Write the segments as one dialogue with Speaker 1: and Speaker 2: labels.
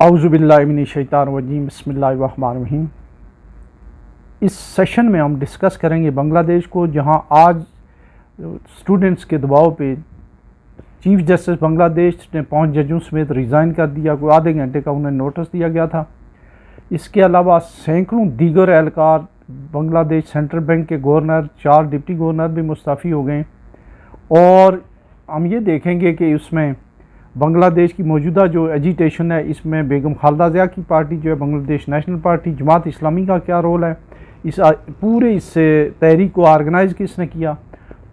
Speaker 1: औज़ुबिल्लाहिमिनश्शैतानिर्रजीम बिस्मिल्लाहिर्रहमानिर्रहीम। इस सेशन में हम डिस्कस करेंगे बांग्लादेश को, जहां आज स्टूडेंट्स के दबाव पे चीफ जस्टिस बांग्लादेश ने 5 जजों समेत रिज़ाइन कर दिया। कोई आधे घंटे का उन्हें नोटिस दिया गया था। इसके अलावा सैकड़ों दीगर एहलकार, बांग्लादेश सेंट्रल बैंक के गवर्नर, 4 डिप्टी गवर्नर भी मुस्तफ़ी हो गए। और हम ये देखेंगे कि उसमें बांग्लादेश की मौजूदा जो एजिटेशन है, इसमें बेगम खालदा ज़िया की पार्टी जो है बांग्लादेश नेशनल पार्टी, जमात इस्लामी का क्या रोल है, इस पूरे इस तहरीक को ऑर्गेनाइज़ किसने किया।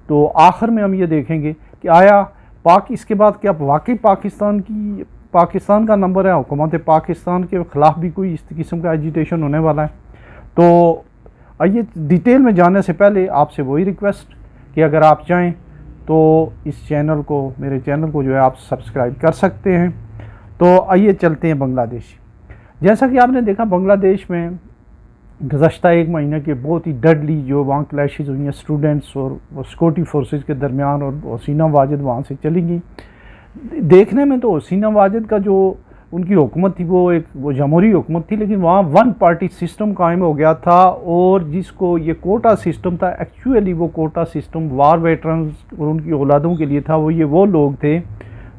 Speaker 1: तो आखिर में हम ये देखेंगे कि आया इसके बाद क्या वाकई पाकिस्तान का नंबर है, हुकूमत पाकिस्तान के ख़िलाफ़ भी कोई इस किस्म का एजिटेशन होने वाला है। तो आइए डिटेल में जाने से पहले आपसे वही रिक्वेस्ट कि अगर आप चाहें तो इस चैनल को, मेरे चैनल को जो है आप सब्सक्राइब कर सकते हैं। तो आइए चलते हैं बांग्लादेश। जैसा कि आपने देखा, बांग्लादेश में गुज़श्ता एक महीने के बहुत ही डेडली जो वहाँ क्लैशेज हुई हैं स्टूडेंट्स और सिक्योरिटी फोर्सेस के दरमियान, और हसीना वाजिद वहाँ से चली गई। देखने में तो हसीना वाजिद का जो उनकी हुकूमत थी वो जमहूरी हुकूमत थी, लेकिन वहाँ वन पार्टी सिस्टम कायम हो गया था। और जिसको ये कोटा सिस्टम था, एक्चुअली वो कोटा सिस्टम वार वेटरन्स और उनकी औलादों के लिए था। वो लोग थे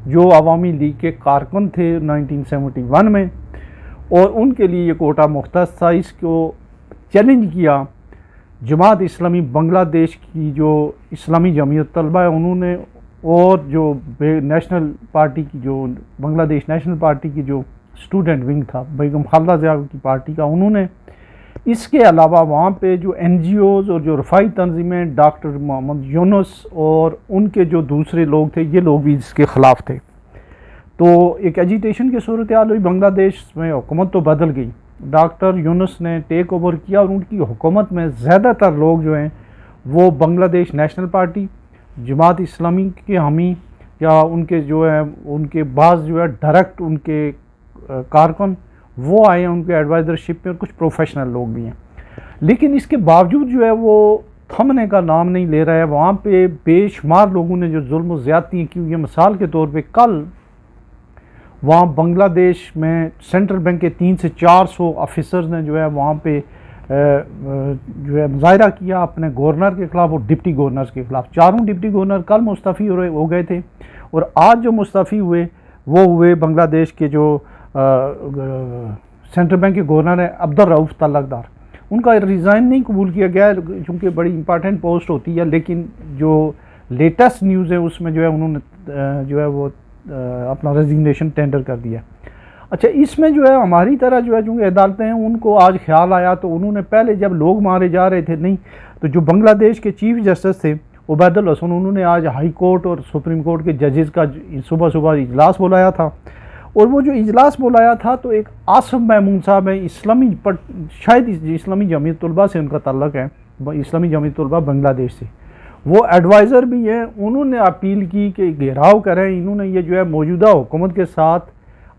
Speaker 1: जो अवामी लीग के कारकुन थे 1971 में, और उनके लिए ये कोटा मुख्तस था। इसको चैलेंज किया जमात इस्लामी बांग्लादेश की जो इस्लामी जमीयत तलबा है उन्होंने, और जो नेशनल पार्टी की जो बांग्लादेश नेशनल पार्टी की जो स्टूडेंट विंग था बेगम खालदा ज़िया की पार्टी का, उन्होंने। इसके अलावा वहाँ पे जो NGOs और जो रफ़ाई तंजीमें, डॉक्टर मोहम्मद यूनुस और उनके जो दूसरे लोग थे, ये लोग भी इसके ख़िलाफ़ थे। तो एक एजिटेशन की सूरत हाल हुई बांग्लादेश में। हुकूमत तो बदल गई, डॉक्टर यूनुस ने टेक ओवर किया, और उनकी हुकूमत में ज़्यादातर लोग जो हैं वो बांग्लादेश नेशनल पार्टी, जमात इस्लामी के हामी, या उनके जो है उनके बाज़ जो है डायरेक्ट उनके कारकुन वो आए हैं उनके एडवाइज़रशिप में, और कुछ प्रोफेशनल लोग भी हैं। लेकिन इसके बावजूद जो है वो थमने का नाम नहीं ले रहा है। वहाँ पे बेशुमार लोगों ने जो जुल्म ज़्यादतियाँ की हुई है। मिसाल के तौर पे कल वहाँ बांग्लादेश में सेंट्रल बैंक के 300 से 400 ऑफिसर्स ने जो है वहाँ पे जो है मुजाहरा किया अपने गवर्नर के ख़िलाफ़ और डिप्टी गवर्नर्स के ख़िलाफ़। चारों डिप्टी गवर्नर कल मुस्तफ़ी हो गए थे, और आज जो मुस्तफ़ी हुए वो हुए बांग्लादेश के जो सेंट्रल बैंक के गवर्नर हैं अब्दुल रऊफ़ तलकदार। उनका रिज़ाइन नहीं कबूल किया गया क्योंकि बड़ी इंपॉर्टेंट पोस्ट होती है, लेकिन जो लेटेस्ट न्यूज़ है उसमें जो है उन्होंने जो है वो अपना रेजिग्नेशन टेंडर कर दिया। अच्छा, इसमें जो है हमारी तरह जो है चूँकि अदालतें हैं, उनको आज ख्याल आया, तो उन्होंने पहले जब लोग मारे जा रहे थे नहीं, तो जो बांग्लादेश के चीफ जस्टिस थे उबैदुल हसन, उन्होंने आज हाई कोर्ट और सुप्रीम कोर्ट के जजेस का सुबह सुबह इजलास बुलाया था। और वो जो इजलास बुलाया था तो एक आसिफ महमूद साहब है, शायद इस्लामी जमीयत तलबा से उनका ताल्लुक़ है, इस्लामी जमीयत तलबा बांग्लादेश से, वो एडवाइज़र भी हैं। उन्होंने अपील की कि घेराव करें। इन्होंने ये जो है मौजूदा हुकूमत के साथ,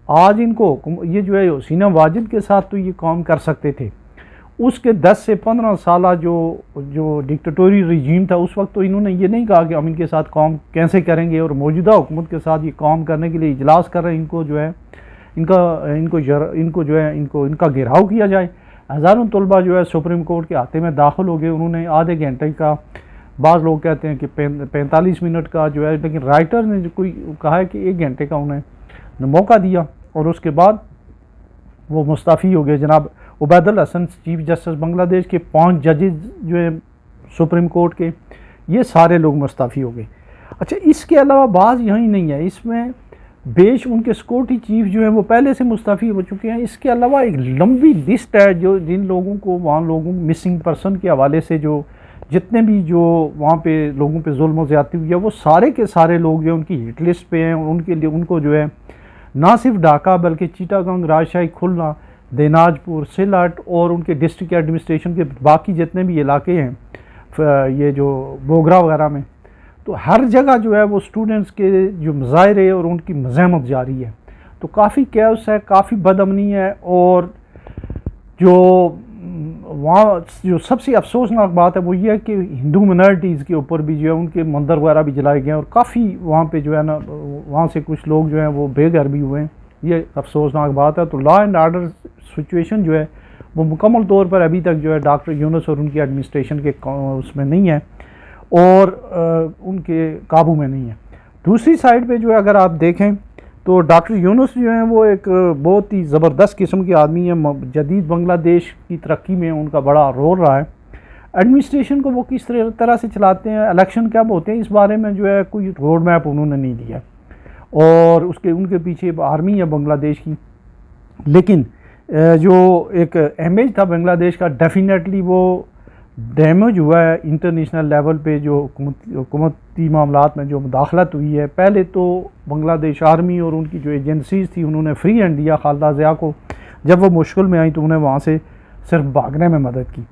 Speaker 1: आज इनको ये जो है हसीना वाजिद के साथ तो ये काम कर सकते थे, उसके 10 से 15 साल जो डिक्टेटोरी रिजीम था उस वक्त, तो इन्होंने ये नहीं कहा कि हम इनके साथ काम कैसे करेंगे, और मौजूदा हुकूमत के साथ ये काम करने के लिए इजलास कर रहे हैं। इनको जो है इनका घेराव किया जाए। हज़ारों तलबा जो है सुप्रीम कोर्ट के हाथे में दाखिल हो गए। उन्होंने आधे घंटे का, बाज़ लोग कहते हैं कि 45 मिनट का जो है, लेकिन राइटर ने जो कोई कहा है कि 1 घंटे का उन्हें मौका दिया, और उसके बाद वो मुस्तफ़ी हो गए। जनाब उबैदुल हसन चीफ जस्टिस बांग्लादेश के 5 जजेस जो है सुप्रीम कोर्ट के, ये सारे लोग मुस्तफ़ी हो गए। अच्छा, इसके अलावा बात यही नहीं है, इसमें उनके सिक्योरिटी चीफ जो है वो पहले से मुस्तफ़ी हो चुके हैं। इसके अलावा एक लंबी लिस्ट है जो जिन लोगों को वहाँ लोगों मिसिंग पर्सन के हवाले से जो जितने भी जो वहाँ पे लोगों पे जुल्म ज़्यादती हुई है, वो सारे के सारे लोग जो उनकी हिट लिस्ट पे हैं, उनके लिए उनको जो है ना सिर्फ ढाका बल्कि चिटागंग, राजशाही, खुलना, दिनाजपुर, सिलट और उनके डिस्ट्रिक्ट एडमिनिस्ट्रेशन के बाकी जितने भी इलाके हैं, ये जो बोगरा वगैरह में, तो हर जगह जो है वो स्टूडेंट्स के जो मुजाहरे और उनकी मज़ाहमत जारी है। तो काफ़ी कैओस है, काफ़ी बदअमनी है। और जो वहाँ जो सबसे अफसोसनाक बात है वो ये है कि हिंदू मिनॉरिटीज़ के ऊपर भी जो है उनके मंदिर वगैरह भी जलाए गए हैं, और काफ़ी वहाँ पे जो है ना, वहाँ से कुछ लोग जो हैं वो बेघर भी हुए हैं। ये अफसोसनाक बात है। तो लॉ एंड आर्डर सिचुएशन जो है वो मुकम्मल तौर पर अभी तक जो है डॉक्टर यूनुस और उनकी एडमिनिस्ट्रेशन के उसमें नहीं है और उनके काबू में नहीं है। दूसरी साइड पे जो है अगर आप देखें तो डॉक्टर यूनुस जो हैं वो एक बहुत ही ज़बरदस्त किस्म के आदमी है। जदीद बांग्लादेश की तरक्की में उनका बड़ा रोल रहा है। एडमिनिस्ट्रेशन को वो किस तरह से चलाते हैं, इलेक्शन कब होते हैं, इस बारे में जो है कोई रोड मैप उन्होंने नहीं दिया और उनके पीछे आर्मी है बांग्लादेश की। लेकिन जो एक इमेज था बांग्लादेश का, डेफिनेटली वो डैमेज हुआ है इंटरनेशनल लेवल पे। जो हुकूमती मामलात में जो मुदाखलत हुई है, पहले तो बांग्लादेश आर्मी और उनकी जो एजेंसीज़ थी उन्होंने फ्री हैंड दिया खालिदा ज़िया को। जब वो मुश्किल में आई तो उन्हें वहाँ से सिर्फ भागने में मदद की।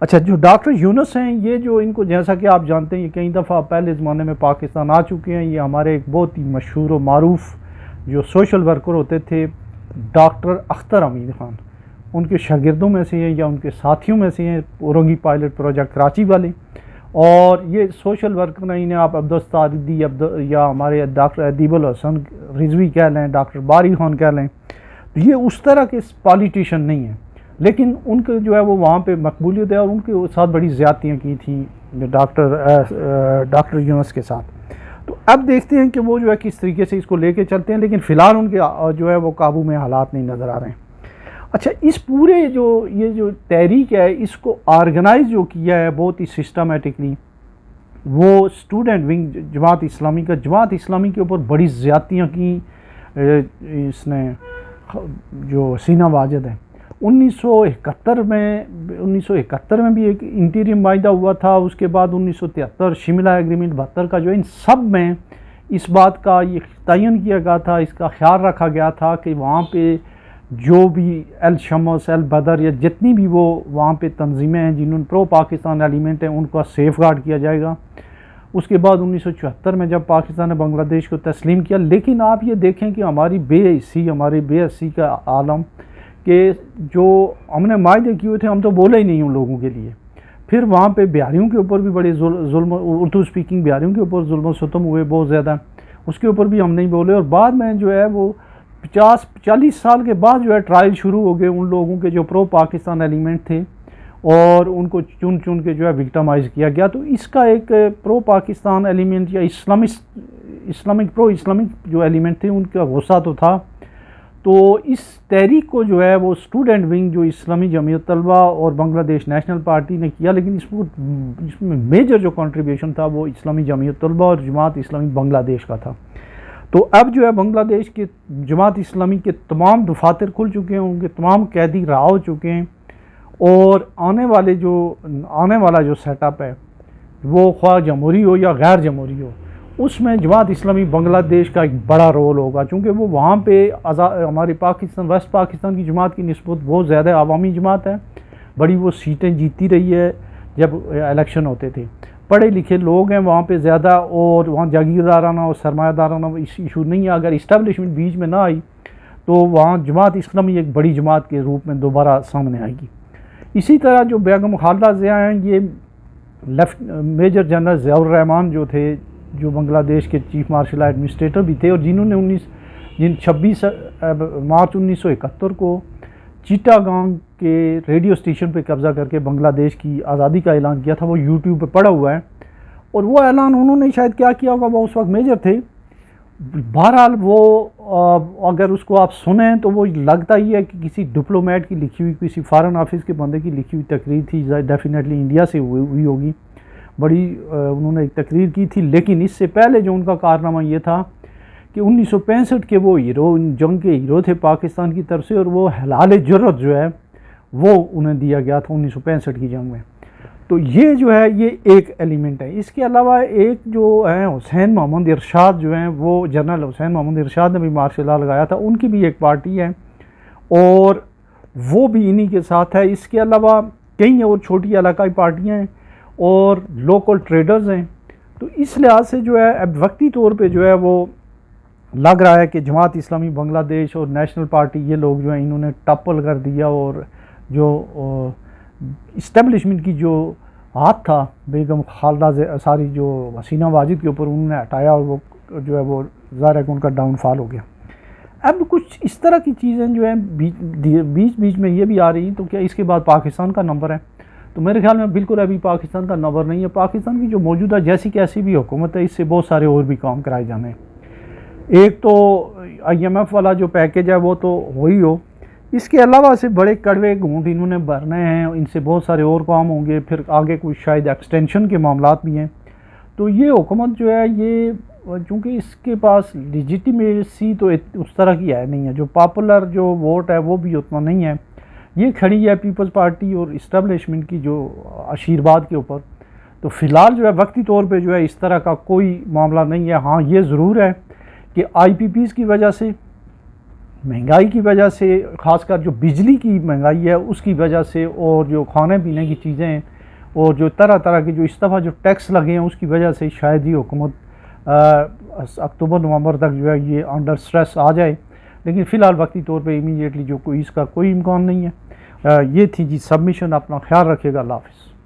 Speaker 1: अच्छा, जो डॉक्टर यूनुस हैं, ये जो इनको जैसा कि आप जानते हैं ये कई दफ़ा पहले ज़माने में पाकिस्तान आ चुके हैं। ये हमारे एक बहुत ही मशहूर और मारूफ जो सोशल वर्कर होते थे डॉक्टर अख्तर हमीद खान, उनके शागिर्दों में से हैं या उनके साथियों में से हैं, औरंगी पायलट प्रोजेक्ट कराची वाले। और ये सोशल वर्कर नहीं, इन्हें आप अब्दुस्तादी या हमारे डॉक्टर अदीबुल हसन रिजवी कह लें, डॉक्टर बारी खान कह लें, तो ये उस तरह के पॉलिटिशियन नहीं हैं। लेकिन उनके जो है वो वहाँ पे मकबूलियत है और उनके साथ बड़ी ज़्यादतियाँ की थी डॉक्टर यूनुस के साथ। तो अब देखते हैं कि वो जो है किस तरीके से इसको लेके चलते हैं। लेकिन फ़िलहाल उनके जो है वो काबू में हालात नहीं नज़र आ रहे हैं। अच्छा, इस पूरे ये जो तहरीक है, इसको ऑर्गेनाइज जो किया है बहुत ही सिस्टमेटिकली वो स्टूडेंट विंग जमात इस्लामी का। जमात इस्लामी के ऊपर बड़ी ज़्यादतियाँ की इसने, जो सीना वाजिद है। 1971 में भी एक इंटीरियम वायदा हुआ था। उसके बाद 1973 शिमला एग्रीमेंट 72 का जो इन सब में इस बात का ये तयन किया गया था, इसका ख्याल रखा गया था कि वहाँ पे जो भी अल शमस, अल बदर या जितनी भी वो वहाँ पे तंजीमें हैं जिन्होंने प्रो पाकिस्तान एलिमेंट हैं उनका सेफ गार्ड किया जाएगा। उसके बाद 1974 में जब पाकिस्तान ने बांग्लादेश को तस्लीम किया। लेकिन आप ये देखें कि हमारी बेहसी का आलम कि जो हमने मायदे किए हुए थे हम तो बोले ही नहीं उन लोगों के लिए। फिर वहाँ पे बिहारियों के ऊपर भी बड़े जुल्म, उर्दू स्पीकिंग बिहारियों के ऊपर जुल्म सितम हुए बहुत ज़्यादा, उसके ऊपर भी हम नहीं बोले। और बाद में जो है वो 50-40 साल के बाद जो है ट्रायल शुरू हो गए उन लोगों के जो प्रो पाकिस्तान एलिमेंट थे और उनको चुन चुन के जो है विक्टिमाइज़ किया गया। तो इसका एक प्रो पाकिस्तान एलिमेंट या इस्लामिक प्रो इस्लामिक जो एलिमेंट थे उनका गुस्सा तो था। तो इस तहरीक को जो है वो स्टूडेंट विंग जो इस्लामी जमीयत तलबा और बांग्लादेश नेशनल पार्टी ने किया। लेकिन इसमें मेजर जो कंट्रीब्यूशन था वो इस्लामी जमीयत तलबा और जमात इस्लामी बांग्लादेश का था। तो अब जो है बांग्लादेश के जमात इस्लामी के तमाम दफातर खुल चुके हैं, उनके तमाम कैदी रहा हो चुके हैं और आने वाला जो सेटअप है वो ख्वाह जमहूरी हो या गैर जमहूरी हो, उसमें जमात इस्लामी बांग्लादेश का एक बड़ा रोल होगा। चूँकि वो वहाँ पे हमारे पाकिस्तान वेस्ट पाकिस्तान की जमात की निस्बत बहुत ज़्यादा अवामी जमात है, बड़ी वो सीटें जीती रही है जब इलेक्शन होते थे। पढ़े लिखे लोग हैं वहाँ पे ज़्यादा और वहाँ जागीरदाराना और सरमायादाराना इशू नहीं है। अगर इस्टेब्लिशमेंट बीच में ना आई तो वहाँ जमात इस्लामी एक बड़ी जमात के रूप में दोबारा सामने आएगी। इसी तरह जो बेगम खालिदा ज़िया हैं, ये मेजर जनरल ज़ियाउर रहमान जो थे, जो बांग्लादेश के चीफ मार्शल एडमिनिस्ट्रेटर भी थे और जिन्होंने 26 मार्च 1971 को चिटागांग के रेडियो स्टेशन पे कब्ज़ा करके बांग्लादेश की आज़ादी का ऐलान किया था। वो यूट्यूब पे पड़ा हुआ है और वो ऐलान उन्होंने शायद क्या किया होगा, वो उस वक्त मेजर थे। बहरहाल वो अगर उसको आप सुने तो वो लगता ही है कि किसी डिप्लोमेट की लिखी हुई, किसी फॉरेन ऑफिस के बंदे की लिखी हुई तकरीर थी। डेफिनेटली इंडिया से हुई होगी, बड़ी उन्होंने एक तकरीर की थी। लेकिन इससे पहले जो उनका कारनामा ये था कि 1965 के वो हीरो, जंग के हीरो थे पाकिस्तान की तरफ से, और वो हलाल जुर्रत जो है वो उन्हें दिया गया था 1965 की जंग में। तो ये जो है ये एक एलिमेंट है। इसके अलावा एक जो है हुसैन मोहम्मद इरशाद जो हैं, वो जनरल हुसैन मोहम्मद इरशाद ने भी मार्शल लॉ लगाया था, उनकी भी एक पार्टी है और वो भी इन्हीं के साथ है। इसके अलावा कई और छोटी इलाकाई पार्टियाँ हैं और लोकल ट्रेडर्स हैं। तो इस लिहाज से जो है अब वक्ती तौर पे जो है वो लग रहा है कि जमात इस्लामी बांग्लादेश और नेशनल पार्टी, ये लोग जो हैं इन्होंने टप्पल कर दिया और जो इस्टेब्लिशमेंट की जो हाथ था बेगम खालिदा सारी जो हसीना वाजिद के ऊपर उन्होंने हटाया और वो जो है वो ज़ाहिर है कि उनका डाउनफॉल हो गया। अब कुछ इस तरह की चीज़ें जो हैं बीच बीच में ये भी आ रही, तो क्या इसके बाद पाकिस्तान का नंबर है? तो मेरे ख्याल में बिल्कुल अभी पाकिस्तान का नंबर नहीं है। पाकिस्तान की जो मौजूदा जैसी कैसी भी हुकूमत है, इससे बहुत सारे और भी काम कराए जाने हैं। एक तो IMF वाला जो पैकेज है वो तो हो ही हो, इसके अलावा से बड़े कड़वे घूंट इन्होंने भरने हैं, इनसे बहुत सारे और काम होंगे, फिर आगे कुछ शायद एक्सटेंशन के मामलात भी हैं। तो ये हुकूमत जो है ये, चूँकि इसके पास लिजिटिमेसी तो उस तरह की है नहीं है, जो पॉपुलर जो वोट है वो भी उतना नहीं है, ये खड़ी है पीपल्स पार्टी और इस्टेब्लिशमेंट की जो आशीर्वाद के ऊपर। तो फ़िलहाल जो है वक्ती तौर पे जो है इस तरह का कोई मामला नहीं है। हाँ, ये ज़रूर है कि IPPs की वजह से, महंगाई की वजह से, ख़ासकर जो बिजली की महंगाई है उसकी वजह से, और जो खाने पीने की चीज़ें हैं, और जो तरह तरह के जो इस दफ़ा जो टैक्स लगे हैं उसकी वजह से शायद ये हुकूमत अक्टूबर नवंबर तक जो है ये अंडर स्ट्रेस आ जाए। लेकिन फ़िलहाल वक्ती तौर पे इमीडिएटली जो कोई इसका कोई इम्कान नहीं है। ये थी जी सबमिशन। अपना ख्याल रखिएगा। अल्लाह हाफ़िज़।